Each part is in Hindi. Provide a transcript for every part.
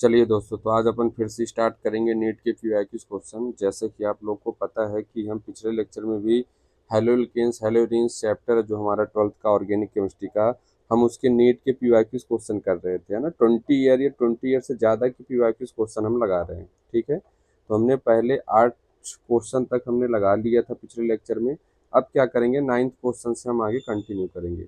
चलिए दोस्तों, तो आज अपन फिर से स्टार्ट करेंगे नीट के पीवाईक्यूज क्वेश्चन। जैसे कि आप लोग को पता है कि हम पिछले लेक्चर में भी हेलोल्केन्स हेलोरीन्स चैप्टर जो हमारा 12th का ऑर्गेनिक केमिस्ट्री का, हम उसके नीट के पीवाईक्यूज क्वेश्चन कर रहे थे, है ना। 20 ईयर या 20 ईयर से ज़्यादा के पीवाईक्यूज क्वेश्चन हम लगा रहे हैं, ठीक है। तो हमने पहले 8 क्वेश्चन तक हमने लगा लिया था पिछले लेक्चर में। अब क्या करेंगे, 9th क्वेश्चन से हम आगे कंटिन्यू करेंगे।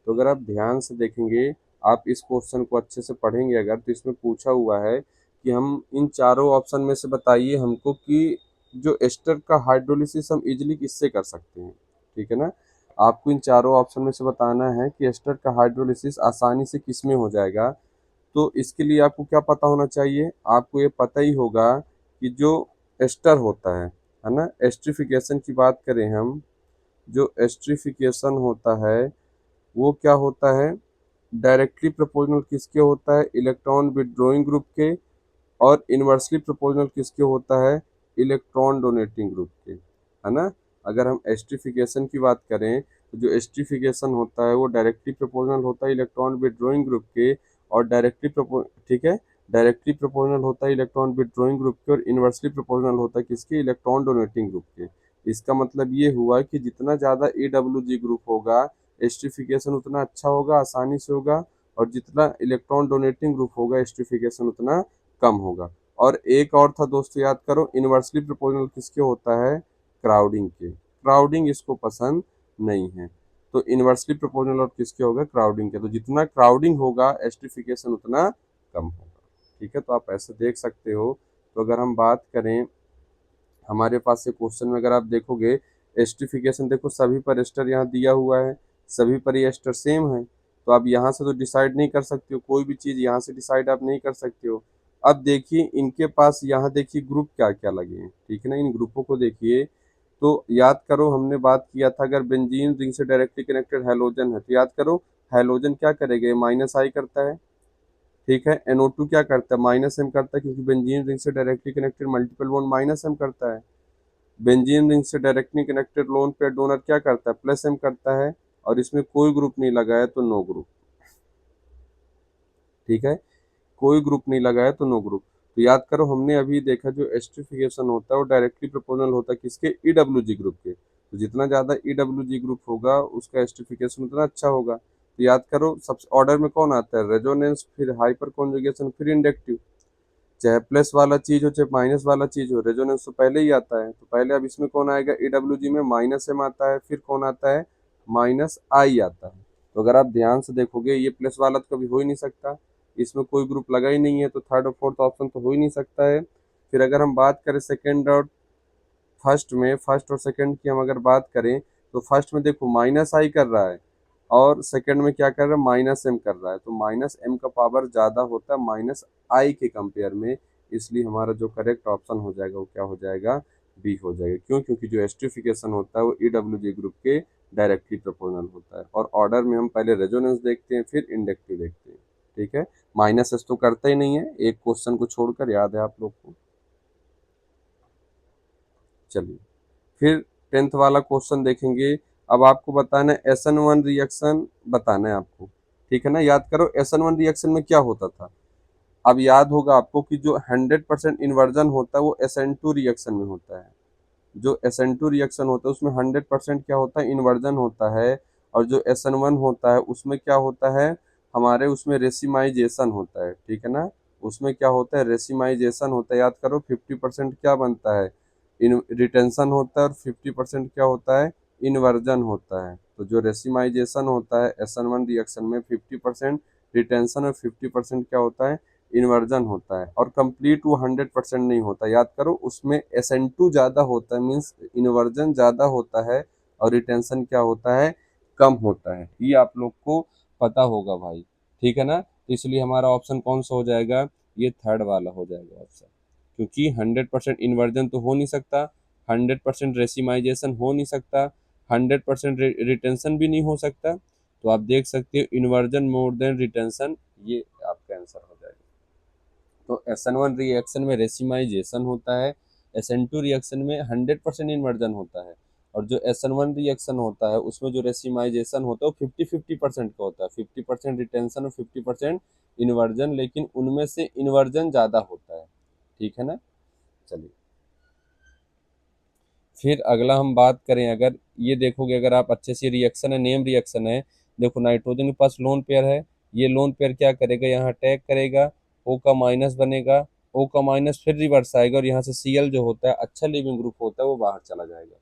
तो अगर आप ध्यान से देखेंगे, आप इस क्वेश्चन को अच्छे से पढ़ेंगे अगर, तो इसमें पूछा हुआ है कि हम इन चारों ऑप्शन में से बताइए हमको कि जो एस्टर का हाइड्रोलिसिस हम इजीली किससे कर सकते हैं, ठीक है ना। आपको इन चारों ऑप्शन में से बताना है कि एस्टर का हाइड्रोलिसिस आसानी से किस में हो जाएगा। तो इसके लिए आपको क्या पता होना चाहिए, आपको ये पता ही होगा कि जो एस्टर होता है ना, एस्ट्रिफिकेशन की बात करें हम, जो एस्ट्रिफिकेशन होता है वो क्या होता है, डायरेक्टली प्रोपोर्शनल किसके होता है, इलेक्ट्रॉन विड्रॉइंग ग्रुप के। और इन्वर्सली प्रोपोर्शनल किसके होता है, इलेक्ट्रॉन डोनेटिंग ग्रुप के, है ना। अगर हम एस्ट्रिफिकेशन की बात करें तो जो एस्ट्रिफिकेशन होता है वो डायरेक्टली प्रोपोर्शनल होता है इलेक्ट्रॉन विड्रॉइंग ग्रुप के, और ठीक है, डायरेक्टली प्रोपोर्शनल होता है इलेक्ट्रॉन विड्रॉइंग ग्रुप के, और इन्वर्सली प्रोपोर्शनल होता है किसके, इलेक्ट्रॉन डोनेटिंग ग्रुप के। इसका मतलब ये हुआ कि जितना ज़्यादा AWG ग्रुप होगा, एस्ट्रिफिकेशन उतना अच्छा होगा, आसानी से होगा। और जितना इलेक्ट्रॉन डोनेटिंग ग्रुप होगा, एस्ट्रिफिकेशन उतना कम होगा। और एक और था दोस्तों, याद करो, इन्वर्सली प्रोपोर्शनल किसके होता है, क्राउडिंग के। क्राउडिंग इसको पसंद नहीं है, तो इन्वर्सली प्रोपोर्शनल और किसके होगा, क्राउडिंग के। तो जितना क्राउडिंग होगा, एस्ट्रिफिकेशन उतना कम होगा, ठीक है। तो आप ऐसे देख सकते हो। तो अगर हम बात करें हमारे पास से क्वेश्चन में, अगर आप देखोगे एस्ट्रिफिकेशन, देखो सभी पर एस्टर यहाँ दिया हुआ है, सभी पर ये एस्टर सेम है। तो आप यहाँ से तो डिसाइड नहीं कर सकते हो, कोई भी चीज़ यहाँ से डिसाइड आप नहीं कर सकते हो। अब देखिए इनके पास, यहाँ देखिए ग्रुप क्या क्या लगे हैं, ठीक है ना। इन ग्रुपों को देखिए, तो याद करो हमने बात किया था, अगर बेंजीन रिंग से डायरेक्टली कनेक्टेड हैलोजन है तो याद करो, हैलोजन क्या करेगा, माइनस आई करता है, ठीक है। NO2 क्या करता है, माइनस एम करता है, क्योंकि बेंजीन रिंग से directly connected multiple bond minus M करता है। बेंजीन रिंग से directly connected lone pair donor क्या करता है, प्लस एम करता है। और इसमें कोई ग्रुप नहीं लगा है तो नो ग्रुप, ठीक है। कोई ग्रुप नहीं लगा है तो नो ग्रुप। तो याद करो हमने अभी देखा, जो एस्ट्रिफिकेशन होता है वो डायरेक्टली प्रोपोर्शनल होता है किसके, EWG ग्रुप के। तो जितना ज़्यादा EWG ग्रुप होगा उसका एस्ट्रिफिकेशन उतना अच्छा होगा। तो याद करो सबसे ऑर्डर में कौन आता है, रेजोनेंस, फिर हाइपर कॉन्जुगेशन, फिर इंडक्टिव। चाहे प्लस वाला चीज हो चाहे माइनस वाला चीज हो, रेजोनेंस तो पहले ही आता है। तो पहले अब इसमें कौन आएगा, EWG में माइनस एम आता है, फिर कौन आता है, माइनस आई आता है। तो अगर आप ध्यान से देखोगे, ये प्लस वाला तो कभी हो ही नहीं सकता, इसमें कोई ग्रुप लगा ही नहीं है, तो थर्ड और फोर्थ ऑप्शन तो हो ही नहीं सकता है। फिर अगर हम बात करें सेकेंड और फर्स्ट में, फर्स्ट और सेकंड की हम अगर बात करें, तो फर्स्ट में देखो माइनस आई कर रहा है, और सेकंड में क्या कर रहा है, माइनस एम कर रहा है। तो माइनस एम का पावर ज़्यादा होता है माइनस आई के कंपेयर में, इसलिए हमारा जो करेक्ट ऑप्शन हो जाएगा वो क्या हो जाएगा, बी हो जाएगा। क्यों, क्योंकि जो एस्ट्रिफिकेशन होता है वो EWG ग्रुप के डायरेक्टली प्रोपोर्शनल होता है। और ऑर्डर में हम पहले रेजोनेंस देखते हैं, फिर इंडक्टिव देखते हैं, ठीक है। माइनस एस तो करता ही नहीं है, एक क्वेश्चन को छोड़कर, याद है आप लोग को। चलिए फिर 10th वाला क्वेश्चन देखेंगे। अब आपको बताना है SN1 रिएक्शन, बताना है आपको, ठीक है ना। याद करो SN1 रिएक्शन में क्या होता था। अब याद होगा आपको कि जो 100% इन्वर्जन होता है वो SN2 रिएक्शन में होता है। जो SN2 रिएक्शन होता है उसमें 100% क्या होता है, इन्वर्जन होता है। और जो SN1 होता है उसमें क्या होता है, हमारे उसमें रेसिमाइजेशन होता है, ठीक है ना। उसमें क्या होता है, रेसिमाइजेशन होता है। याद करो 50% क्या बनता है, इन रिटेंशन होता है, और 50% क्या होता है, इन्वर्जन होता है। तो जो रेसिमाइजेशन होता है SN1 रिएक्शन में 50% रिटेंशन और 50% क्या होता है, इन्वर्जन होता है। और कंप्लीट वो 100% नहीं होता, याद करो उसमें SN2 ज़्यादा होता है, मीन्स इन्वर्जन ज़्यादा होता है, और रिटेंशन क्या होता है, कम होता है। ये आप लोग को पता होगा भाई, ठीक है ना। तो इसलिए हमारा ऑप्शन कौन सा हो जाएगा, ये थर्ड वाला हो जाएगा ऑप्शन। क्योंकि 100% इन्वर्जन तो हो नहीं सकता, 100% रेसिमाइजेशन हो नहीं सकता, 100% रिटेंशन भी नहीं हो सकता। तो आप देख सकते हो इन्वर्जन मोर देन रिटेंशन, ये आपका आंसर हो जाएगा। तो SN1 रिएक्शन में रेसिमाइजेशन होता है, SN2 रिएक्शन में 100% इन्वर्जन होता है। और जो SN1 रिएक्शन होता है उसमें जो रेसिमाइजेशन होता है वो 50-50% का होता है, 50% रिटेंशन और 50% इन्वर्जन, लेकिन उनमें से इन्वर्जन ज़्यादा होता है। ठीक है ना। चलिए फिर अगला हम बात करें, अगर ये देखोगे अगर आप अच्छे से, रिएक्शन है, नेम रिएक्शन है, देखो नाइट्रोजन के पास लोन पेयर है, ये लोन पेयर क्या करेगा, यहाँ अटैक करेगा, O का माइनस बनेगा, O का माइनस फिर रिवर्स आएगा और यहाँ से Cl जो होता है अच्छा लिविंग ग्रुप होता है वो बाहर चला जाएगा।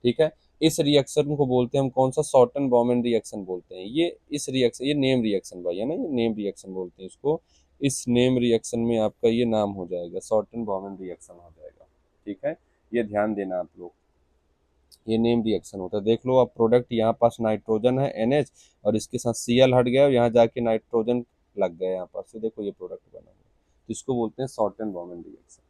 ठीक है। इस रिएक्शन को बोलते हैं हम कौन सा, शॉर्टन बॉमेन रिएक्शन बोलते हैं। ये इस रिएक्शन, ये नेम रिएक्शन भाई है ना, ये नेम रिएक्शन बोलते हैं इसको। इस नेम रिएक्शन में आपका ये नाम हो जाएगा, शॉर्टन बॉमेन रिएक्शन हो जाएगा। ठीक है, ये ध्यान देना आप लोग, ये नेम रिएक्शन होता है। देख लो अब प्रोडक्ट, यहाँ पास नाइट्रोजन है NH और इसके साथ Cl हट गया और यहाँ जाके नाइट्रोजन लग गया यहाँ पास, तो देखो ये प्रोडक्ट बना हुआ, तो इसको बोलते हैं शॉर्टन बॉमेन रिएक्शन।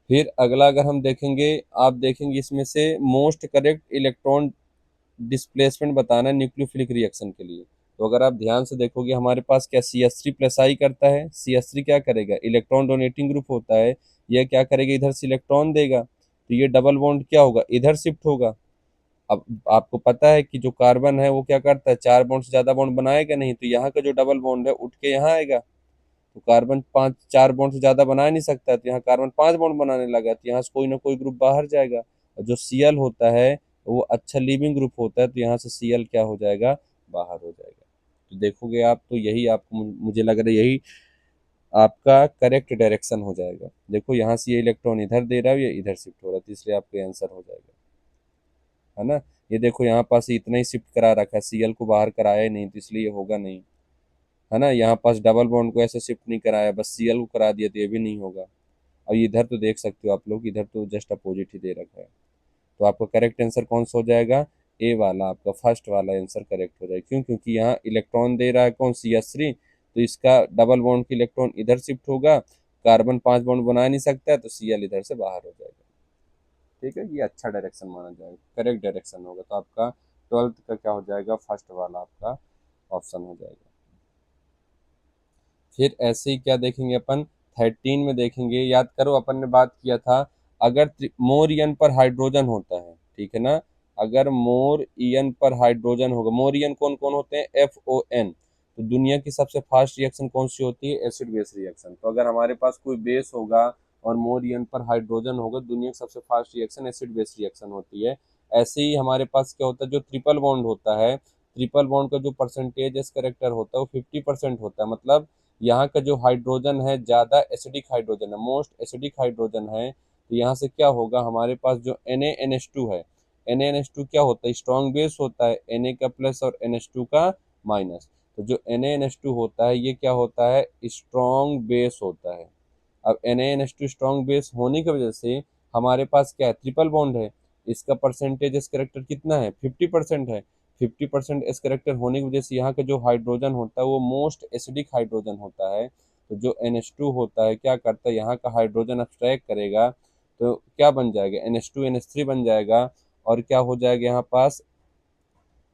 फिर अगला अगर हम देखेंगे, आप देखेंगे इसमें से मोस्ट करेक्ट इलेक्ट्रॉन डिस्प्लेसमेंट बताना है न्यूक्लियोफिलिक रिएक्शन के लिए। तो अगर आप ध्यान से देखोगे हमारे पास क्या CH3+I करता है, CH3 क्या करेगा, इलेक्ट्रॉन डोनेटिंग ग्रुप होता है, यह क्या करेगा, इधर से इलेक्ट्रॉन देगा, तो ये डबल बॉन्ड क्या होगा, इधर शिफ्ट होगा। अब आपको पता है कि जो कार्बन है वो क्या करता है, 4 बॉन्ड से ज्यादा बॉन्ड बनाएगा नहीं, तो यहाँ का जो डबल बॉन्ड है उठ के यहाँ आएगा, तो कार्बन 4 बॉन्ड से ज्यादा बना नहीं सकता, तो यहाँ कार्बन 5 बॉन्ड बनाने लगा, तो यहाँ से कोई ना कोई ग्रुप बाहर जाएगा। और जो Cl होता है वो अच्छा लिविंग ग्रुप होता है, तो यहाँ से Cl क्या हो जाएगा, बाहर हो जाएगा। तो देखोगे आप, तो यही आपको, मुझे लग रहा है यही आपका करेक्ट डायरेक्शन हो जाएगा। देखो यहाँ से ये इलेक्ट्रॉन इधर दे रहा है, ये इधर शिफ्ट हो रहा है, तो इसलिए आपका आंसर हो जाएगा, है ना। ये देखो यहाँ पास इतना ही शिफ्ट करा रखा है, Cl को बाहर कराया ही नहीं, तो इसलिए ये होगा नहीं, है ना। यहाँ पास डबल बॉन्ड को ऐसे शिफ्ट नहीं कराया, बस Cl को करा दिया, तो ये भी नहीं होगा। अब इधर तो देख सकते हो आप लोग, इधर तो जस्ट अपोजिट ही दे रखा है, तो आपका करेक्ट आंसर कौन सा हो जाएगा, ए वाला, आपका फर्स्ट वाला आंसर करेक्ट हो जाएगा। क्यों, क्योंकि यहाँ इलेक्ट्रॉन दे रहा है कौन, CH3, तो इसका डबल बॉन्ड की इलेक्ट्रॉन इधर शिफ्ट होगा, कार्बन 5 बॉन्ड बना नहीं सकता है, तो Cl इधर से बाहर हो जाएगा। ठीक है, ये अच्छा डायरेक्शन माना जाएगा, करेक्ट डायरेक्शन होगा, तो आपका 12th का क्या हो जाएगा, फर्स्ट वाला आपका ऑप्शन हो जाएगा। फिर ऐसे ही क्या देखेंगे अपन, 13 में देखेंगे, याद करो अपन ने बात किया था, अगर मोर ईएन पर हाइड्रोजन होता है, ठीक है ना, अगर मोर ईएन पर हाइड्रोजन होगा, मोर ईएन कौन कौन होते हैं, FON, तो दुनिया की सबसे फास्ट रिएक्शन कौन सी होती है, एसिड बेस रिएक्शन। तो अगर हमारे पास कोई बेस होगा और मोर ईएन पर हाइड्रोजन होगा, दुनिया की सबसे fast reaction acid base reaction होती है। ऐसे ही हमारे पास क्या होता है, जो ट्रिपल बॉन्ड होता है, ट्रिपल बॉन्ड का जो परसेंटेज एस करेक्टर होता है वो 50% होता है, मतलब यहाँ का जो हाइड्रोजन है ज़्यादा एसिडिक हाइड्रोजन है, मोस्ट एसिडिक हाइड्रोजन है, तो यहाँ से क्या होगा, हमारे पास जो NaNH2 है, NaNH2 क्या होता है, स्ट्रॉन्ग बेस होता है, Na का प्लस और NH2 का माइनस, तो जो NaNH2 होता है ये क्या होता है, स्ट्रॉन्ग बेस होता है। अब NaNH2 स्ट्रॉन्ग बेस होने की वजह से हमारे पास क्या है, ट्रिपल बॉन्ड है, इसका परसेंटेज एस करेक्टर कितना है, 50% है। 50% एस करेक्टर होने की वजह से यहाँ का जो हाइड्रोजन होता है वो मोस्ट एसिडिक हाइड्रोजन होता है, तो जो NH2 होता है क्या करता है, यहाँ का हाइड्रोजन अब्स्ट्रैक्ट करेगा, तो क्या बन जाएगा, NH2 NH3 बन जाएगा, और क्या हो जाएगा यहाँ पास,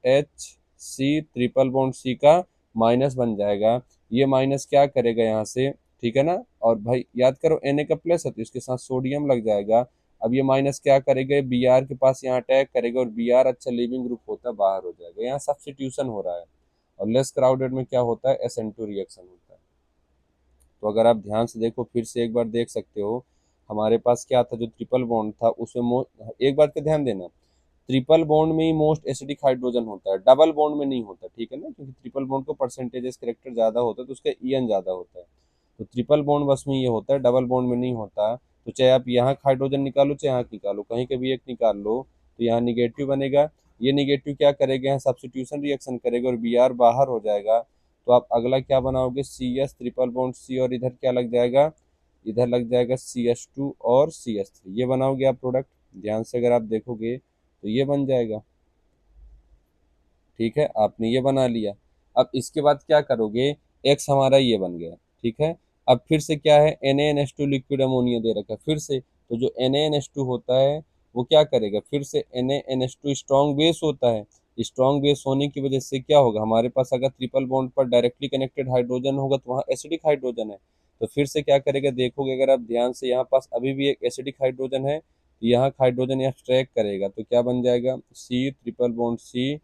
H3 ट्रिपल बॉन्ड C का माइनस बन जाएगा। ये माइनस क्या करेगा यहाँ से, ठीक है ना, और भाई याद करो Na का प्लस है तो इसके साथ सोडियम लग जाएगा। अब ये माइनस क्या करेगा, Br के पास यहाँ अटैक करेगा और Br अच्छा लिविंग ग्रुप होता है, बाहर हो जाएगा, यहाँ सब्स्टिट्यूशन हो रहा है। और लेस क्राउडेड में क्या होता है, SN2 रिएक्शन होता है। तो अगर आप ध्यान से देखो, फिर से एक बार देख सकते हो, हमारे पास क्या था, जो ट्रिपल बॉन्ड था उसमें एक बात का ध्यान देना, ट्रिपल बॉन्ड में ही मोस्ट एसिडिक हाइड्रोजन होता है, डबल बॉन्ड में नहीं होता, ठीक है ना, क्योंकि ट्रिपल बॉन्ड को परसेंटेजेस करेक्टर ज़्यादा होता है तो उसका ईएन ज़्यादा होता है, तो ट्रिपल बॉन्ड बस में ये होता है, डबल बॉन्ड में नहीं होता। तो चाहे आप यहाँ हाइड्रोजन निकालो चाहे यहाँ निकालो, कहीं का भी एक निकाल लो, तो यहाँ निगेटिव बनेगा, ये निगेटिव क्या करेगा, यहाँ सब्स्टिट्यूशन रिएक्शन करेगा और Br बाहर हो जाएगा, तो आप अगला क्या बनाओगे, CS ट्रिपल बॉन्ड C, और इधर क्या लग जाएगा, इधर लग जाएगा CH2 और CH3, ये बनाओगे आप प्रोडक्ट, ध्यान से अगर आप देखोगे तो ये बन जाएगा। ठीक है, आपने ये बना लिया। अब इसके बाद क्या करोगे, एक्स हमारा ये बन गया, ठीक है। अब फिर से क्या है, NaNH2 लिक्विड अमोनिया दे रखा है फिर से, तो जो NaNH2 होता है वो क्या करेगा, फिर से NaNH2 स्ट्रॉन्ग बेस होता है, स्ट्रॉन्ग बेस होने की वजह से क्या होगा, हमारे पास अगर ट्रिपल बॉन्ड पर डायरेक्टली कनेक्टेड हाइड्रोजन होगा तो वहाँ एसिडिक हाइड्रोजन है, तो फिर से क्या करेगा, देखोगे अगर आप ध्यान से, यहाँ पास अभी भी एक एसिडिक हाइड्रोजन है, यहाँ हाइड्रोजन एक्सट्रैक्ट करेगा तो क्या बन जाएगा, C triple bond C,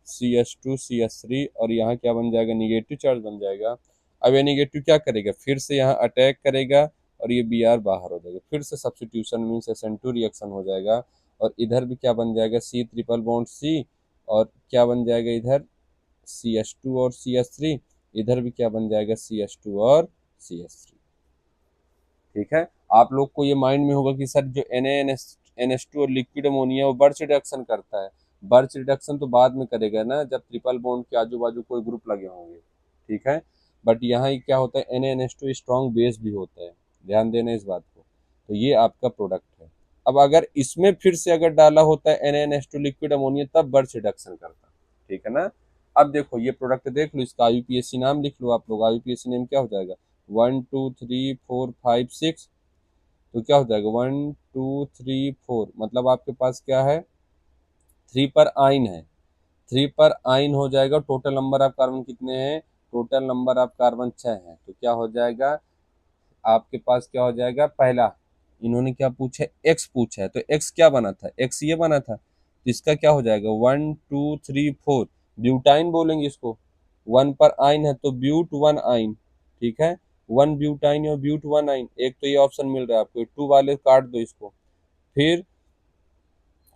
CH2 CH3, और यहाँ क्या बन जाएगा, निगेटिव चार्ज बन जाएगा। अब ये निगेटिव क्या करेगा, फिर से यहाँ अटैक करेगा और ये Br बाहर हो जाएगा, फिर से सब्स्टिट्यूशन मीन्स SN2 रिएक्शन हो जाएगा, और इधर भी क्या बन जाएगा, C ट्रिपल बॉन्ड C, और क्या बन जाएगा इधर CH2 और CH3, इधर भी क्या बन जाएगा CH2 और CH3। ठीक है, आप लोग को ये माइंड में होगा कि सर जो NaNH2 और लिक्विड अमोनिया वो बर्च रिडक्शन करता है, बर्च रिडक्शन तो बाद में करेगा ना जब ट्रिपल बॉन्ड के आजू बाजू कोई ग्रुप लगे होंगे। ठीक है, बट यहाँ ये क्या होता है, NaNH2 स्ट्रॉन्ग बेस भी होता है, ध्यान देना इस बात को। तो ये आपका प्रोडक्ट है। अब अगर इसमें फिर से अगर डाला होता है NaNH2 लिक्विड अमोनिया तब बर्च रिडक्शन करता। ठीक है ना। अब देखो ये प्रोडक्ट देख लो, इसका IUPAC नाम लिख लो आप लोग, IUPAC नेम क्या हो जाएगा, 1 2 3 4 5 6, तो क्या हो जाएगा 1 2 3 4, मतलब आपके पास क्या है, 3 पर आइन है, 3 पर आइन हो जाएगा। टोटल नंबर ऑफ कार्बन कितने हैं, टोटल नंबर ऑफ कार्बन 6 है, तो क्या हो जाएगा आपके पास, क्या हो जाएगा, पहला इन्होंने क्या पूछा, एक्स पूछा है, तो एक्स क्या बना था, एक्स ये बना था, तो इसका क्या हो जाएगा 1 2 3 4, ब्यूटाइन बोलेंगे इसको, 1 पर आइन है तो ब्यूट 1 आइन। ठीक है, 1 ब्यूटाइन और ब्यूट 1 आइन, एक तो ये ऑप्शन मिल रहा है आपको, 2 वाले काट दो इसको। फिर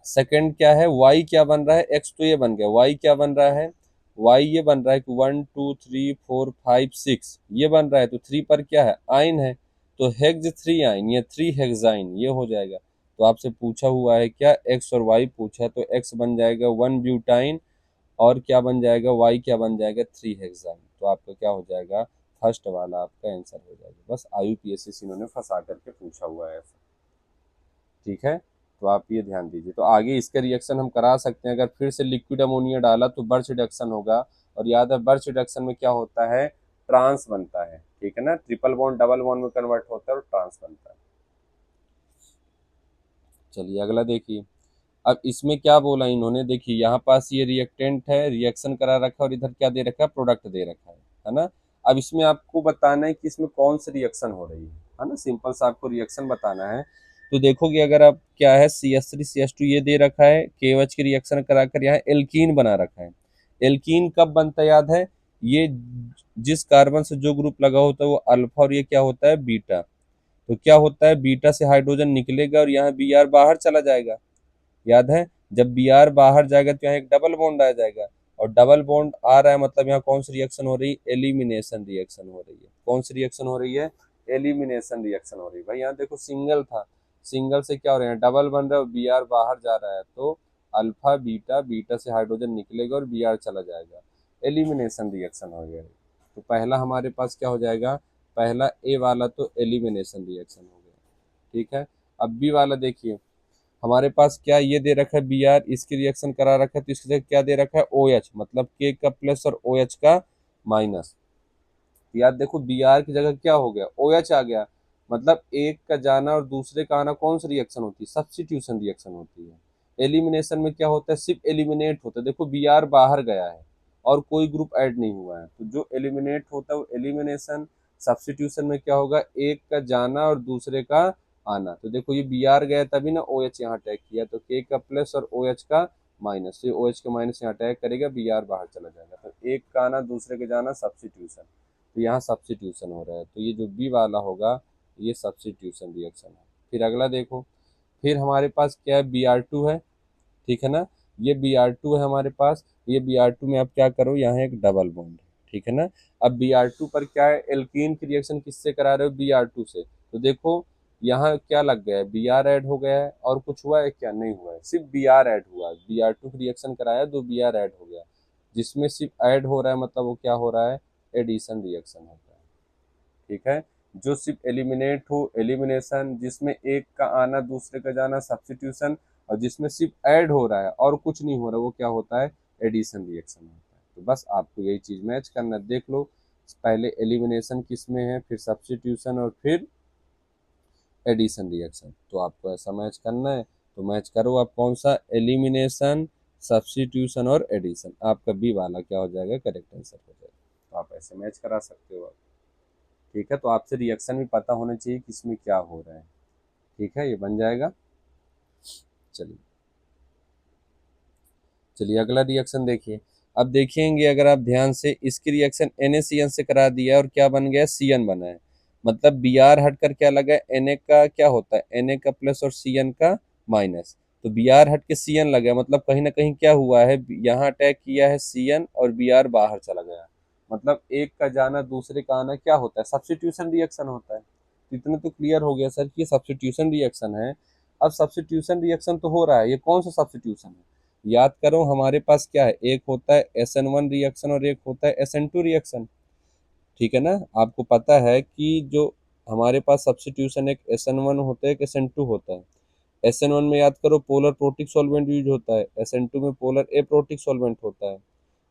सेकंड क्या है, वाई क्या बन रहा है, एक्स तो ये बन गया, वाई क्या बन रहा है, वाई ये बन रहा है कि 1 2 3 4 5 6 ये बन रहा है, तो 3 पर क्या है, आइन है, तो हेक्स 3 आइन या 3 हेक्साइन ये हो जाएगा। तो आपसे पूछा हुआ है क्या, एक्स और वाई पूछा है, तो एक्स बन जाएगा 1 ब्यूटाइन, और क्या बन जाएगा, वाई क्या बन जाएगा 3 हेक्साइन, तो आपका क्या हो जाएगा, फर्स्ट वाला आपका आंसर हो जाएगा। बस IUPAC इन्होंने फंसा करके पूछा हुआ है। ठीक है, तो आप ये ध्यान दीजिए। तो आगे इसके रिएक्शन हम करा सकते हैं, अगर फिर से लिक्विड अमोनिया डाला तो बर्च रिडक्शन होगा, और याद है बर्च रिडक्शन में क्या होता है, ट्रांस बनता है। ठीक है ना, ट्रिपल बॉन्ड डबल बॉन्ड में कन्वर्ट होता है और ट्रांस बनता है। चलिए अगला देखिए। अब इसमें क्या बोला इन्होंने, देखिए यहाँ पास ये रिएक्टेंट है, रिएक्शन करा रखा है, और इधर क्या दे रखा है, प्रोडक्ट दे रखा है ना। अब इसमें आपको बताना है कि इसमें कौन सी रिएक्शन हो रही है ना, सिंपल सा आपको रिएक्शन बताना है। तो देखोगे अगर आप क्या है, CH3 CH2 ये दे रखा है, KOH की रिएक्शन कराकर यहाँ एल्कीन बना रखा है। एल्कीन कब बनता है याद है, ये जिस कार्बन से जो ग्रुप लगा होता है वो अल्फा, और ये क्या होता है बीटा, तो क्या होता है बीटा से हाइड्रोजन निकलेगा और यहाँ Br बाहर चला जाएगा, याद है, जब Br बाहर जाएगा तो यहाँ एक डबल बॉन्ड आ जाएगा, और डबल बॉन्ड आ रहा है मतलब यहाँ कौन सी रिएक्शन हो रही है, एलिमिनेशन रिएक्शन हो रही है। कौन सी रिएक्शन हो रही है, एलिमिनेशन रिएक्शन हो रही है। भाई यहाँ देखो सिंगल था, सिंगल से क्या हो रहा है, डबल बन रहा है और Br बाहर जा रहा है, तो अल्फा बीटा, बीटा से हाइड्रोजन निकलेगा और Br चला जाएगा, एलिमिनेशन रिएक्शन हो गया। तो पहला हमारे पास क्या हो जाएगा, पहला ए वाला तो एलिमिनेशन रिएक्शन हो गया। ठीक है, अब बी वाला देखिए, हमारे पास क्या ये दे रखा है Br, इसकी रिएक्शन करा रखा है, तो इसकी जगह क्या दे रखा है OH, मतलब K का प्लस और OH का माइनस। याद देखो Br की जगह क्या हो गया, OH आ गया, मतलब एक का जाना और दूसरे का आना कौन सी रिएक्शन होती है, सब्स्टिट्यूशन रिएक्शन होती है। एलिमिनेशन में क्या होता है, सिर्फ एलिमिनेट होता है, देखो Br बाहर गया है और कोई ग्रुप ऐड नहीं हुआ है, तो जो एलिमिनेट होता है वो एलिमिनेशन। सब्स्टिट्यूशन में क्या होगा, एक का जाना और दूसरे का आना, तो देखो ये Br गया तभी ना OH यहाँ अटैक किया, तो K का प्लस और OH का माइनस, तो OH का माइनस यहाँ अटैक करेगा, Br बाहर चला जाएगा, तो एक का आना दूसरे के जाना सब्स्टिट्यूशन, तो यहाँ सब्स्टिट्यूशन हो रहा है, तो ये जो बी वाला होगा ये सब्स्टिट्यूशन रिएक्शन है। फिर अगला देखो, फिर हमारे पास क्या है, Br2 है। ठीक है ना, ये Br2 है हमारे पास, ये Br2 में आप क्या करो, यहाँ एक डबल बॉन्ड है। ठीक है ना, अब Br2 पर क्या है, एल्कीन की रिएक्शन किससे करा रहे हो, Br2 से, तो देखो यहाँ क्या लग गया है, Br ऐड हो गया है, और कुछ हुआ है क्या, नहीं हुआ है, सिर्फ Br ऐड हुआ है, Br2 की रिएक्शन कराया तो Br ऐड हो गया, जिसमें सिर्फ ऐड हो रहा है मतलब वो क्या हो रहा है, एडिशन रिएक्शन होता है। ठीक है, जो सिर्फ एलिमिनेट हो एलिमिनेशन, जिसमें एक का आना दूसरे का जाना सब्स्टिट्यूशन, और जिसमें सिर्फ ऐड हो रहा है और कुछ नहीं हो रहा वो क्या होता है, एडिशन रिएक्शन होता है। तो बस आपको यही चीज मैच करना है। देख लो पहले एलिमिनेशन किस में है, फिर सब्स्टिट्यूशन, और फिर एडिशन रिएक्शन, तो आपको ऐसा मैच करना है। तो मैच करो आप कौन सा, एलिमिनेशन, सब्स्टिट्यूशन और एडिशन, आपका बी वाला क्या हो जाएगा, करेक्ट आंसर हो जाएगा। तो आप ऐसे मैच करा सकते हो आप। ठीक है, तो आपसे रिएक्शन भी पता होना चाहिए कि इसमें क्या हो रहा है। ठीक है, ये बन जाएगा। चलिए चलिए अगला रिएक्शन देखिए। अब देखेंगे अगर आप ध्यान से, इसकी रिएक्शन NaCN से करा दिया है और क्या बन गया, CN बना है। मतलब Br हटकर क्या लगा है, Na का क्या होता है, Na का प्लस और Cn का माइनस। तो Br हट के Cn लगा, मतलब कहीं ना कहीं क्या हुआ है, यहाँ अटैक किया है Cn और Br बाहर चला गया। मतलब एक का जाना दूसरे का आना क्या होता है, सब्स्टिट्यूशन रिएक्शन होता है। तो इतना तो क्लियर हो गया सर कि ये सब्स्टिट्यूशन रिएक्शन है। अब सब्स्टिट्यूशन रिएक्शन तो हो रहा है, ये कौन सा सब्स्टिट्यूशन है, याद करो हमारे पास क्या है, एक होता है SN1 रिएक्शन और एक होता है SN2 रिएक्शन। ठीक है ना, आपको पता है कि जो हमारे पास सब्स्टिट्यूशन एक SN1 होता है, एक SN2 होता है। SN1 में याद करो पोलर प्रोटिक सॉल्वेंट यूज होता है, SN2 में पोलर एप्रोटिक सॉल्वेंट होता है।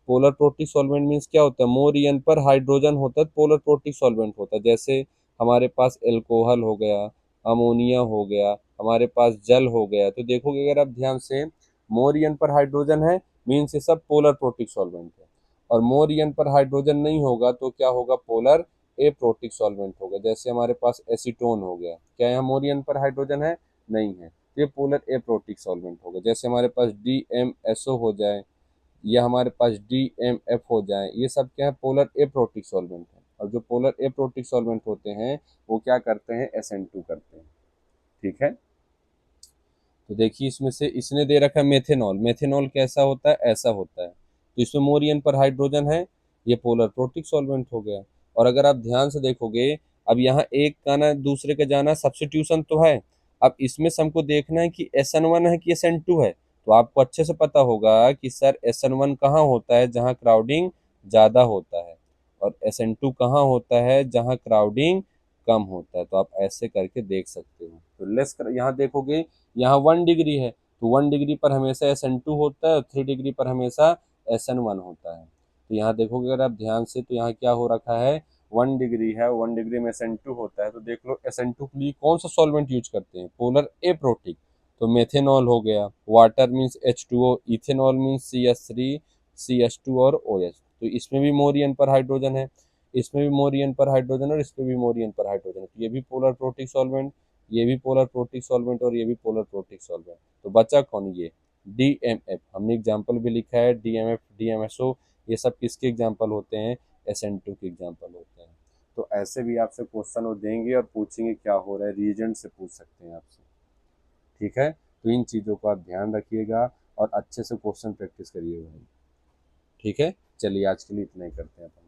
पोलर प्रोटिक सॉल्वेंट मीन्स क्या होता है, मोर ईएन पर हाइड्रोजन होता है, पोलर प्रोटिक सॉल्वेंट होता है। जैसे हमारे पास एल्कोहल हो गया, अमोनिया हो गया, हमारे पास जल हो गया। तो देखोगे अगर आप ध्यान से, मोर ईएन पर हाइड्रोजन है मीन्स ये सब पोलर प्रोटिक सॉल्वेंट है। और मोर ईएन पर हाइड्रोजन नहीं होगा तो क्या होगा, पोलर एप्रोटिक सॉल्वेंट होगा। जैसे हमारे पास एसीटोन हो गया, क्या यहाँ मोर ईएन पर हाइड्रोजन है, नहीं है, ये पोलर एप्रोटिक सॉल्वेंट होगा। जैसे हमारे पास DMSO हो जाए या हमारे पास DMF हो जाए, ये सब क्या है, पोलर एप्रोटिक सॉल्वेंट है। और जो पोलर एप्रोटिक सॉल्वेंट होते हैं वो क्या करते हैं, SN2 करते हैं। ठीक है, तो देखिए इसमें से इसने दे रखा है मेथेनॉल। मेथेनॉल कैसा होता है, ऐसा होता है। तो इसमें मोरियन पर हाइड्रोजन है, ये पोलर प्रोटिक सॉल्वेंट हो गया। और अगर आप ध्यान से देखोगे, अब यहाँ एक का ना दूसरे का जाना सब्स्टिट्यूशन तो है। अब इसमें से हमको देखना है कि SN1 है कि SN2 है। तो आपको अच्छे से पता होगा कि सर SN1 कहाँ होता है, जहाँ क्राउडिंग ज़्यादा होता है, और SN2 कहाँ होता है, जहाँ क्राउडिंग कम होता है। तो आप ऐसे करके देख सकते हो। तो लेस कर यहाँ देखोगे, यहाँ 1 डिग्री है तो 1 डिग्री पर हमेशा SN2 होता है और 3 डिग्री पर हमेशा SN1 होता है। तो यहाँ देखोगे अगर आप ध्यान से, तो यहाँ क्या हो रखा है, 1 डिग्री है, 1 डिग्री में SN2 होता है। तो देख लो SN2 के लिए कौन सा सॉल्वेंट यूज करते हैं, पोलर एप्रोटिक। तो मेथेनॉल हो गया, water means H2O, ethanol means CH3 CH2 और OH। तो इसमें भी मोरियन पर हाइड्रोजन है, इसमें भी मोरियन पर हाइड्रोजन और इसमें भी मोरियन पर हाइड्रोजन है। तो ये भी पोलर प्रोटिक सॉल्वेंट, ये भी पोलर प्रोटिक सॉल्वेंट और ये भी पोलर प्रोटिक सॉल्वेंट। तो बचा कौन, ये DMF। हमने एग्जाम्पल भी लिखा है, DMF DMSO, ये सब किसके एग्जाम्पल होते हैं, SN2 के एग्जाम्पल होते हैं। तो ऐसे भी आपसे क्वेश्चन वो देंगे और पूछेंगे क्या हो रहा है, रीजेंट से पूछ सकते हैं आपसे। ठीक है, तो इन चीज़ों को आप ध्यान रखिएगा और अच्छे से क्वेश्चन प्रैक्टिस करिएगा। ठीक है, चलिए आज के लिए इतना ही करते हैं अपन।